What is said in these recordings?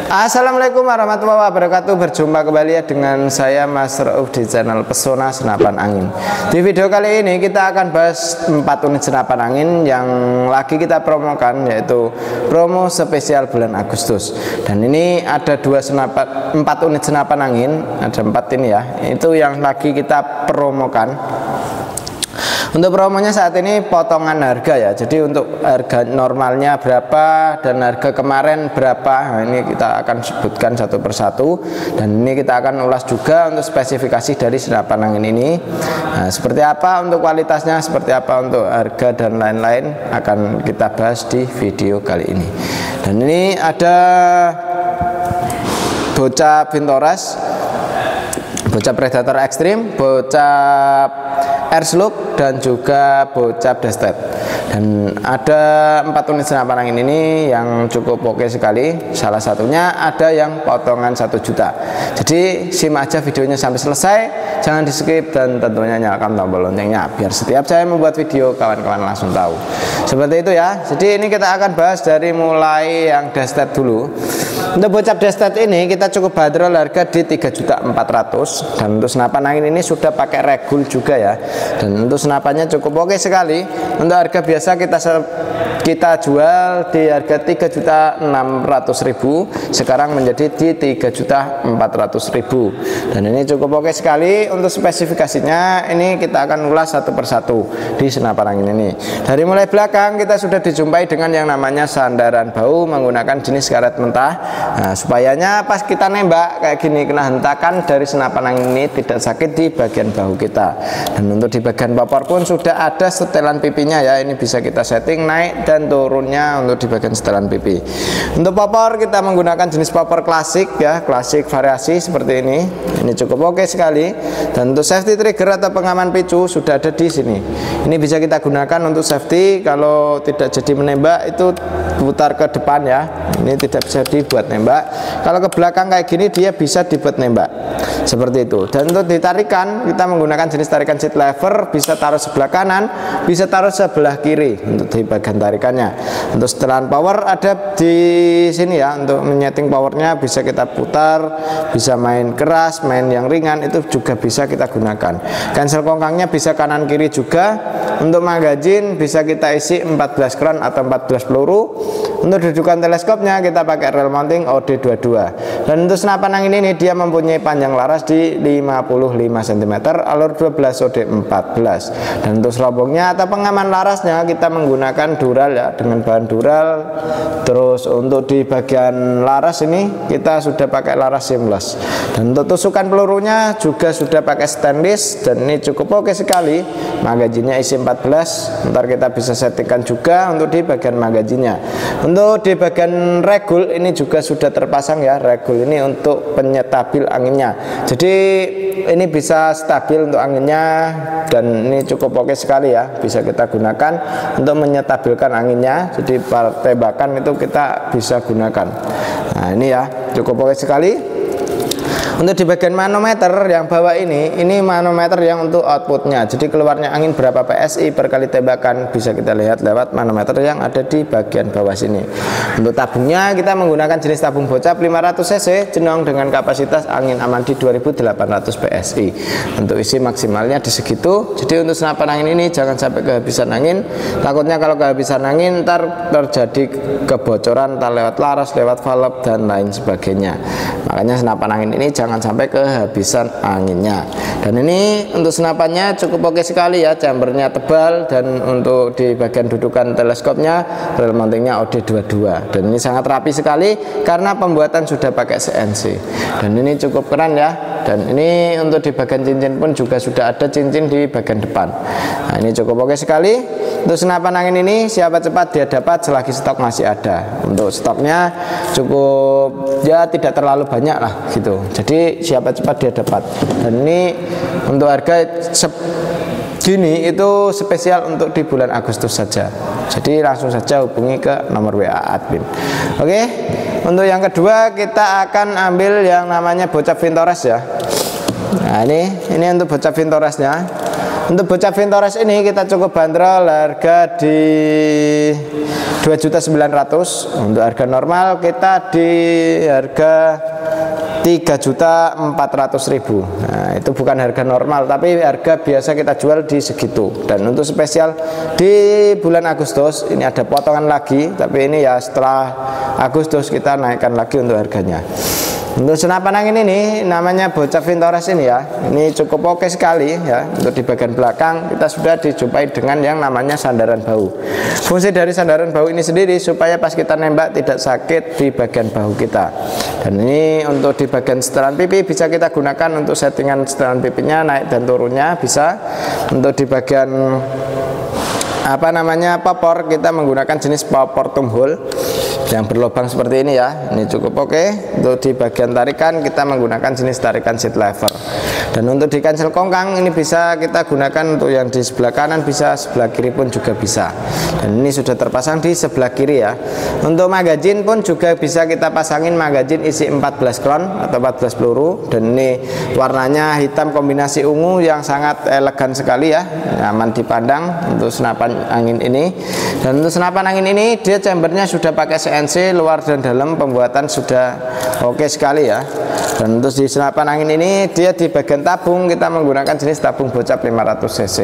Assalamualaikum warahmatullahi wabarakatuh. Berjumpa kembali ya dengan saya Mas Rauf di channel Pesona Senapan Angin. Di video kali ini kita akan bahas 4 unit senapan angin yang lagi kita promokan, yaitu promo spesial bulan Agustus. Dan ini ada 4 unit senapan angin, ada 4 ini ya. Itu yang lagi kita promokan. Untuk promonya saat ini potongan harga ya. Jadi untuk harga normalnya berapa dan harga kemarin berapa, nah, ini kita akan sebutkan satu persatu. Dan ini kita akan ulas juga untuk spesifikasi dari senapan angin ini. Nah, seperti apa untuk kualitasnya, seperti apa untuk harga dan lain-lain akan kita bahas di video kali ini. Dan ini ada bocah Vintores, bocah Predator Extreme, bocah Airslug, dan juga bocah Destet. Dan ada 4 unit senapan angin ini yang cukup oke sekali. Salah satunya ada yang potongan 1 juta. Jadi simak aja videonya sampai selesai, jangan di skip, dan tentunya nyalakan tombol loncengnya biar setiap saya membuat video kawan-kawan langsung tahu. Seperti itu ya. Jadi ini kita akan bahas dari mulai yang Destet dulu. Untuk bocah Destet ini kita cukup bandrol harga di 3.400.000, dan untuk senapan angin ini sudah pakai regul juga ya. Dan untuk senapannya cukup oke sekali. Untuk harga biasa kita jual di harga 3.600.000, sekarang menjadi di 3.400.000. Dan ini cukup oke sekali. Untuk spesifikasinya ini kita akan ulas satu persatu di senapan angin ini. Dari mulai belakang kita sudah dijumpai dengan yang namanya sandaran bau menggunakan jenis karet mentah. Nah, supayanya pas kita nembak kayak gini, kena hentakan dari senapan angin ini tidak sakit di bagian bahu kita. Dan untuk di bagian popor pun sudah ada setelan pipinya ya. Ini bisa kita setting naik dan turunnya untuk di bagian setelan pipi. Untuk popor kita menggunakan jenis popor klasik ya, klasik variasi seperti ini. Ini cukup oke sekali. Dan untuk safety trigger atau pengaman picu sudah ada di sini. Ini bisa kita gunakan untuk safety. Kalau tidak jadi menembak itu putar ke depan ya. Ini tidak bisa dibuat nembak. Kalau ke belakang kayak gini dia bisa dibuat nembak. Seperti itu. Dan untuk ditarikan kita menggunakan jenis tarikan seat lever, bisa taruh sebelah kanan, bisa taruh sebelah kiri untuk di bagian tarikannya. Untuk setelan power ada di sini ya. Untuk menyeting powernya bisa kita putar, bisa main keras, main yang ringan, itu juga bisa kita gunakan. Cancel kongkangnya bisa kanan kiri juga. Untuk magazine bisa kita isi 14 kron atau 14 peluru. Untuk dudukan teleskopnya kita pakai rel mounting OD22. Dan untuk senapan angin ini dia mempunyai panjang laras di 55 cm, alur 12, OD14. Dan untuk serobongnya atau pengaman larasnya kita menggunakan dural ya, dengan bahan dural. Terus untuk di bagian laras ini kita sudah pakai laras seamless. Dan untuk tusukan pelurunya juga sudah pakai stainless, dan ini cukup oke sekali. Magazinnya isi 14. Ntar kita bisa settingkan juga untuk di bagian magazinnya. Untuk di bagian regul ini juga sudah terpasang ya. Regul ini untuk penyetabil anginnya. Jadi ini bisa stabil untuk anginnya, dan ini cukup oke sekali ya. Bisa kita gunakan untuk menyetabilkan anginnya. Jadi tembakan itu kita bisa gunakan. Nah ini ya cukup oke sekali. Untuk di bagian manometer yang bawah ini manometer yang untuk outputnya. Jadi keluarnya angin berapa PSI per kali tembakan bisa kita lihat lewat manometer yang ada di bagian bawah sini. Untuk tabungnya kita menggunakan jenis tabung bocap 500 cc jenong dengan kapasitas angin aman di 2.800 PSI. Untuk isi maksimalnya di segitu. Jadi untuk senapan angin ini jangan sampai kehabisan angin. Takutnya kalau kehabisan angin ntar terjadi kebocoran entah lewat laras, lewat valve, dan lain sebagainya. Makanya senapan angin ini jangan sampai kehabisan anginnya. Dan ini untuk senapannya cukup oke sekali ya, chambernya tebal, dan untuk di bagian dudukan teleskopnya rel mountingnya OD22. Dan ini sangat rapi sekali karena pembuatan sudah pakai CNC. Dan ini cukup keren ya. Dan ini untuk di bagian cincin pun juga sudah ada cincin di bagian depan. Nah ini cukup oke sekali. Untuk senapan angin ini siapa cepat dia dapat selagi stok masih ada. Untuk stoknya cukup ya tidak terlalu banyak lah gitu. Jadi siapa cepat dia dapat. Dan ini untuk harga gini itu spesial untuk di bulan Agustus saja. Jadi langsung saja hubungi ke nomor WA admin. Oke. Untuk yang kedua kita akan ambil yang namanya bocap Vintores ya. Nah ini untuk bocap Vintoresnya. Untuk bocah Vintores ini kita cukup bandrol harga di 2.900.000. Untuk harga normal kita di harga 3.400.000. Nah, itu bukan harga normal, tapi harga biasa kita jual di segitu. Dan untuk spesial di bulan Agustus ini ada potongan lagi, tapi ini ya setelah Agustus kita naikkan lagi untuk harganya. Untuk senapan angin ini namanya bocah Vintores ini ya, ini cukup oke sekali ya. Untuk di bagian belakang kita sudah dijumpai dengan yang namanya sandaran bahu. Fungsi dari sandaran bahu ini sendiri supaya pas kita nembak tidak sakit di bagian bahu kita. Dan ini untuk di bagian setelan pipi bisa kita gunakan untuk settingan setelan pipinya naik dan turunnya bisa. Untuk di bagian popor kita menggunakan jenis popor tumhole yang berlubang seperti ini ya, ini cukup oke. Untuk di bagian tarikan kita menggunakan jenis tarikan seat lever. Dan untuk di kancil kongkang ini bisa kita gunakan untuk yang di sebelah kanan bisa, sebelah kiri pun juga bisa. Dan ini sudah terpasang di sebelah kiri ya. Untuk magazin pun juga bisa kita pasangin magazin isi 14 klon atau 14 peluru. Dan ini warnanya hitam kombinasi ungu yang sangat elegan sekali ya, nyaman dipandang untuk senapan angin ini. Dan untuk senapan angin ini dia chambernya sudah pakai CNC luar dan dalam, pembuatan sudah oke sekali ya. Dan untuk di senapan angin ini dia di bagian tabung kita menggunakan jenis tabung bocap 500 cc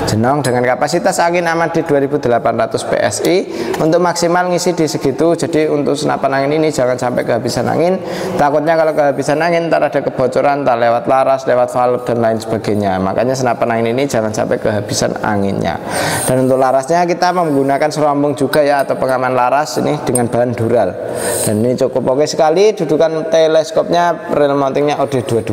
jenong dengan kapasitas angin aman di 2800 PSI. Untuk maksimal ngisi di segitu. Jadi untuk senapan angin ini jangan sampai kehabisan angin, takutnya kalau kehabisan angin ntar ada kebocoran, ntar lewat laras, lewat valve dan lain sebagainya. Makanya senapan angin ini jangan sampai kehabisan anginnya. Dan untuk larasnya kita menggunakan serombong juga ya, atau pengaman laras ini dengan bahan dural. Dan ini cukup oke sekali. Dudukan teleskopnya reel mountingnya OD22.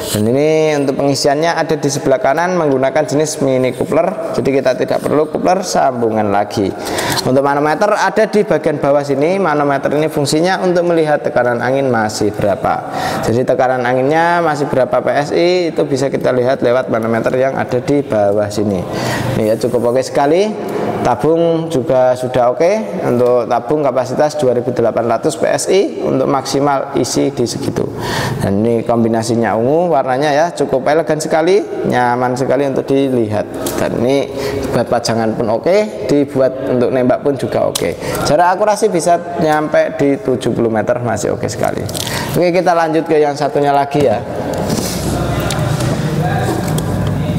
Dan ini untuk pengisiannya ada di sebelah kanan menggunakan jenis mini coupler, jadi kita tidak perlu coupler sambungan lagi. Untuk manometer ada di bagian bawah sini. Manometer ini fungsinya untuk melihat tekanan angin masih berapa. Jadi tekanan anginnya masih berapa PSI itu bisa kita lihat lewat manometer yang ada di bawah sini. Ini ya cukup oke sekali. Tabung juga sudah oke. Untuk tabung kapasitas 2800 PSI untuk maksimal isi di segitu. Dan ini kombinasinya ungu, warnanya ya cukup elegan sekali, nyaman sekali untuk dilihat. Dan ini buat pajangan pun oke, dibuat untuk nembak pun juga oke. Jarak akurasi bisa nyampe di 70 meter, masih oke sekali. Oke, kita lanjut ke yang satunya lagi ya.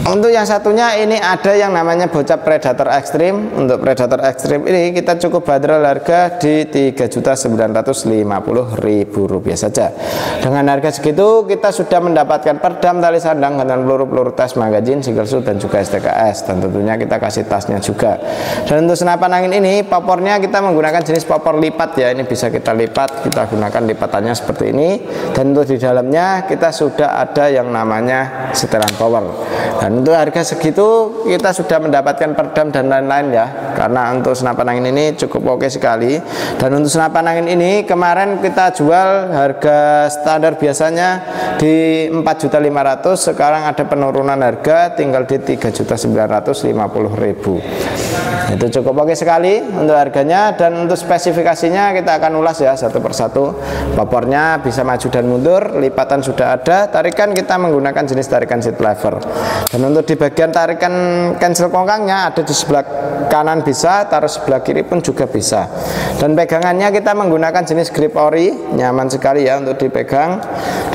Untuk yang satunya ini ada yang namanya bocap Predator Extreme. Untuk Predator Extreme ini kita cukup bandrol harga di 3.950.000 rupiah saja. Dengan harga segitu kita sudah mendapatkan perdam, tali sandang dengan peluru tes, magazin, single shoot dan juga STKS. Dan tentunya kita kasih tasnya juga. Dan untuk senapan angin ini popornya kita menggunakan jenis popor lipat ya. Ini bisa kita lipat, kita gunakan lipatannya seperti ini. Dan untuk di dalamnya kita sudah ada yang namanya setelan power. Dan untuk harga segitu kita sudah mendapatkan perdam dan lain-lain ya, karena untuk senapan angin ini cukup oke sekali. Dan untuk senapan angin ini kemarin kita jual harga standar biasanya di 4.500.000, sekarang ada penurunan harga tinggal di 3.950.000. Itu cukup oke sekali untuk harganya. Dan untuk spesifikasinya kita akan ulas ya satu persatu. Popornya bisa maju dan mundur, lipatan sudah ada, tarikan kita menggunakan jenis tarikan seat lever. Dan untuk di bagian tarikan cancel kongkangnya ada di sebelah kanan bisa, taruh sebelah kiri pun juga bisa. Dan pegangannya kita menggunakan jenis grip ori, nyaman sekali ya untuk dipegang.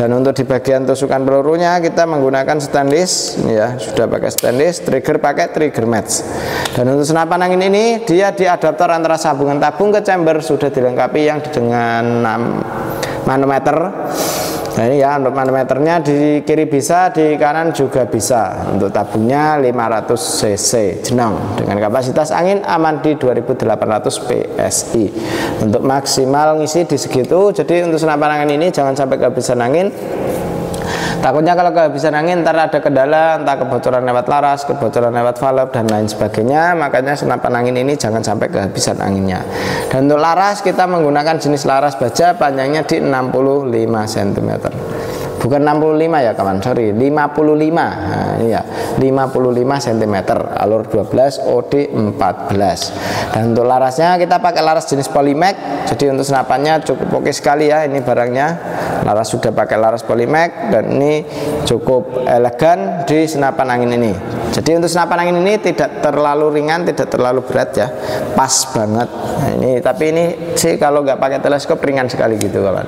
Dan untuk di bagian tusukan pelurunya kita menggunakan stainless ya, sudah pakai stainless, trigger pakai trigger match. Dan untuk senapan angin ini dia di adaptor antara sambungan tabung ke chamber sudah dilengkapi yang dengan 6 manometer. Nah ini ya, untuk manometernya di kiri bisa, di kanan juga bisa. Untuk tabungnya 500 cc jenong dengan kapasitas angin aman di 2800 PSI. Untuk maksimal ngisi di segitu. Jadi untuk senapan angin ini jangan sampai kehabisan angin. Takutnya kalau kehabisan angin ntar ada kendala, entah kebocoran lewat laras, kebocoran lewat valve dan lain sebagainya. Makanya senapan angin ini jangan sampai kehabisan anginnya. Dan untuk laras kita menggunakan jenis laras baja, panjangnya di 65 cm. Bukan 65 ya kawan, sorry, 55. Nah, iya, 55 cm, alur 12, OD 14. Dan untuk larasnya kita pakai laras jenis Polymac. Jadi untuk senapannya cukup oke sekali ya, ini barangnya. Laras sudah pakai laras Polymac dan ini cukup elegan di senapan angin ini. Jadi untuk senapan angin ini tidak terlalu ringan, tidak terlalu berat ya, pas banget. Nah, ini tapi ini sih kalau nggak pakai teleskop ringan sekali gitu kawan.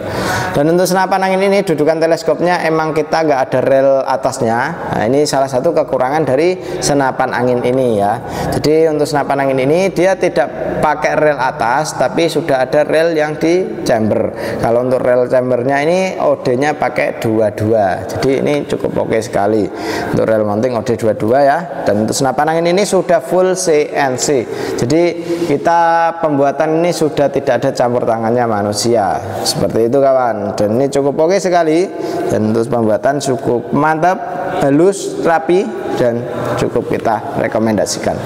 Dan untuk senapan angin ini dudukan teleskopnya emang kita nggak ada rel atasnya. Nah, ini salah satu kekurangan dari senapan angin ini ya. Jadi untuk senapan angin ini dia tidak pakai rel atas, tapi sudah ada rel yang di chamber. Kalau untuk rel chambernya ini OD-nya pakai 22. Jadi ini cukup oke sekali untuk rel mounting OD 22 ya. Dan untuk senapan angin ini sudah full CNC. Jadi kita pembuatan ini sudah tidak ada campur tangannya manusia. Seperti itu kawan. Dan ini cukup oke sekali. Dan untuk pembuatan cukup mantap, halus, rapi, dan cukup kita rekomendasikan.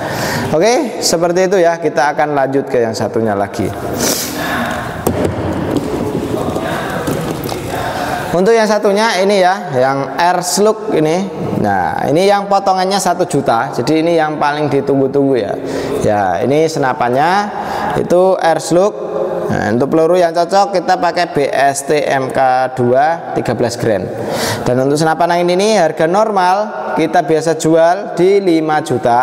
Oke, seperti itu ya. Kita akan lanjut ke yang satunya lagi. Untuk yang satunya ini ya, yang air slug ini. Nah, ini yang potongannya 1 juta. Jadi ini yang paling ditunggu-tunggu ya. Ya, ini senapannya itu air slug. Nah, untuk peluru yang cocok kita pakai BST MK2 13 Grand. Dan untuk senapan angin ini harga normal kita biasa jual di 5 juta.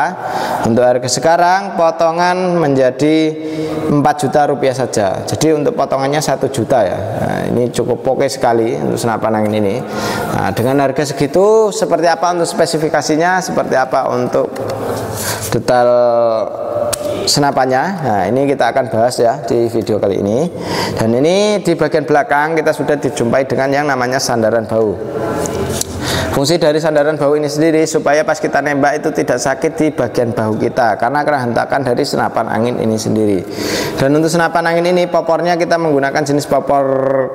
Untuk harga sekarang potongan menjadi 4 juta rupiah saja. Jadi untuk potongannya 1 juta ya. Nah, ini cukup oke sekali untuk senapan angin ini. Nah, dengan harga segitu seperti apa untuk spesifikasinya, seperti apa untuk detail senapannya. Nah, ini kita akan bahas ya di video kali ini. Dan ini di bagian belakang kita sudah dijumpai dengan yang namanya sandaran bahu. Fungsi dari sandaran bahu ini sendiri supaya pas kita nembak itu tidak sakit di bagian bahu kita karena kena hentakan dari senapan angin ini sendiri. Dan untuk senapan angin ini popornya kita menggunakan jenis popor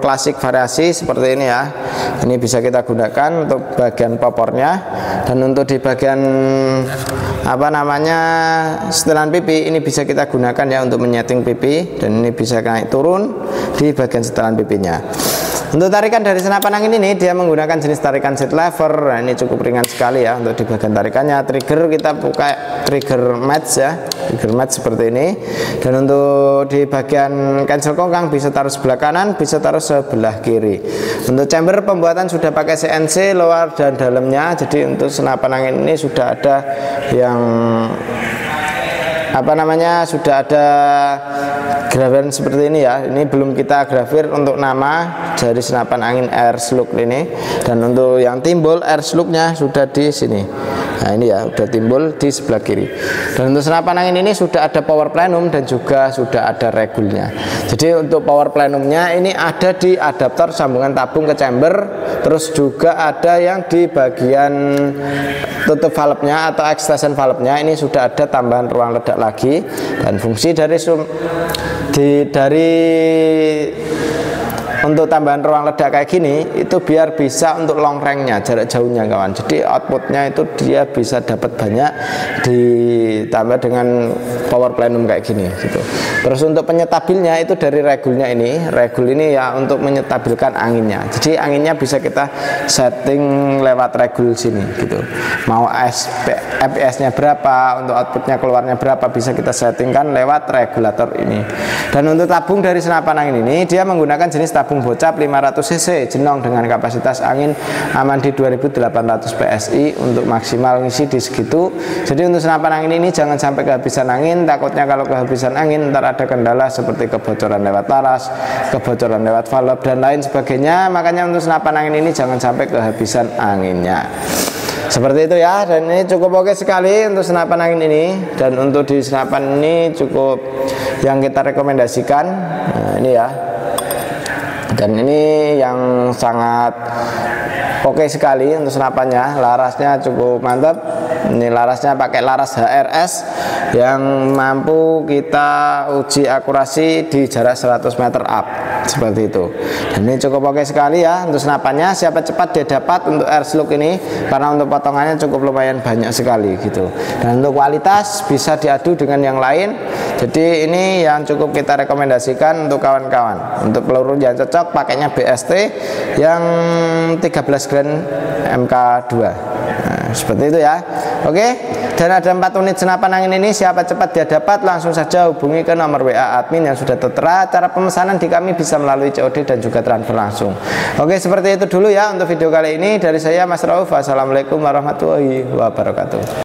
klasik variasi seperti ini ya. Ini bisa kita gunakan untuk bagian popornya. Dan untuk di bagian apa namanya setelan pipi ini bisa kita gunakan ya untuk menyeting pipi. Dan ini bisa naik turun di bagian setelan pipinya. Untuk tarikan dari senapan angin ini dia menggunakan jenis tarikan seat lever. Nah, ini cukup ringan sekali ya untuk di bagian tarikannya. Trigger kita pakai trigger match ya, trigger match seperti ini. Dan untuk di bagian cancel kongkang bisa taruh sebelah kanan, bisa taruh sebelah kiri. Untuk chamber pembuatan sudah pakai CNC luar dan dalamnya. Jadi untuk senapan angin ini sudah ada yang apa namanya sudah ada graveran seperti ini ya. Ini belum kita grafir untuk nama dari senapan angin air slug ini. Dan untuk yang timbul air slugnya sudah di sini. Nah, ini ya udah timbul di sebelah kiri. Dan untuk senapan angin ini sudah ada power plenum dan juga sudah ada regulnya. Jadi untuk power plenumnya ini ada di adaptor sambungan tabung ke chamber. Terus juga ada yang di bagian tutup valve-nya atau extension valve-nya ini sudah ada tambahan ruang ledak lagi. Dan fungsi dari untuk tambahan ruang ledak kayak gini itu biar bisa untuk long range-nya, jarak jauhnya kawan. Jadi outputnya itu dia bisa dapat banyak ditambah dengan power plenum kayak gini gitu. Terus untuk penyetabilnya itu dari regulnya ini. Regul ini ya untuk menyetabilkan anginnya. Jadi anginnya bisa kita setting lewat regul sini gitu. Mau FPS-nya berapa, untuk outputnya keluarnya berapa bisa kita settingkan lewat regulator ini. Dan untuk tabung dari senapan angin ini dia menggunakan jenis tabung bocap 500 cc jenong dengan kapasitas angin aman di 2800 PSI untuk maksimal ngisi di segitu. Jadi untuk senapan angin ini jangan sampai kehabisan angin. Takutnya kalau kehabisan angin ntar ada kendala seperti kebocoran lewat laras, kebocoran lewat valve dan lain sebagainya. Makanya untuk senapan angin ini jangan sampai kehabisan anginnya. Seperti itu ya. Dan ini cukup oke sekali untuk senapan angin ini. Dan untuk di senapan ini cukup yang kita rekomendasikan. Nah, ini ya. Dan ini yang sangat oke sekali untuk senapannya. Larasnya cukup mantap. Ini larasnya pakai laras HRS yang mampu kita uji akurasi di jarak 100 meter up seperti itu. Dan ini cukup oke sekali ya untuk senapannya. Siapa cepat dia dapat untuk air slug ini karena untuk potongannya cukup lumayan banyak sekali gitu. Dan untuk kualitas bisa diadu dengan yang lain. Jadi ini yang cukup kita rekomendasikan untuk kawan-kawan. Untuk peluru yang cocok pakainya BST yang 13 Grand MK2. Nah, seperti itu ya. Oke. Dan ada 4 unit senapan angin ini. Siapa cepat dia dapat langsung saja hubungi ke nomor WA admin yang sudah tertera. Cara pemesanan di kami bisa melalui COD dan juga transfer langsung. Oke, seperti itu dulu ya untuk video kali ini dari saya Mas Rauf. Wassalamualaikum warahmatullahi wabarakatuh.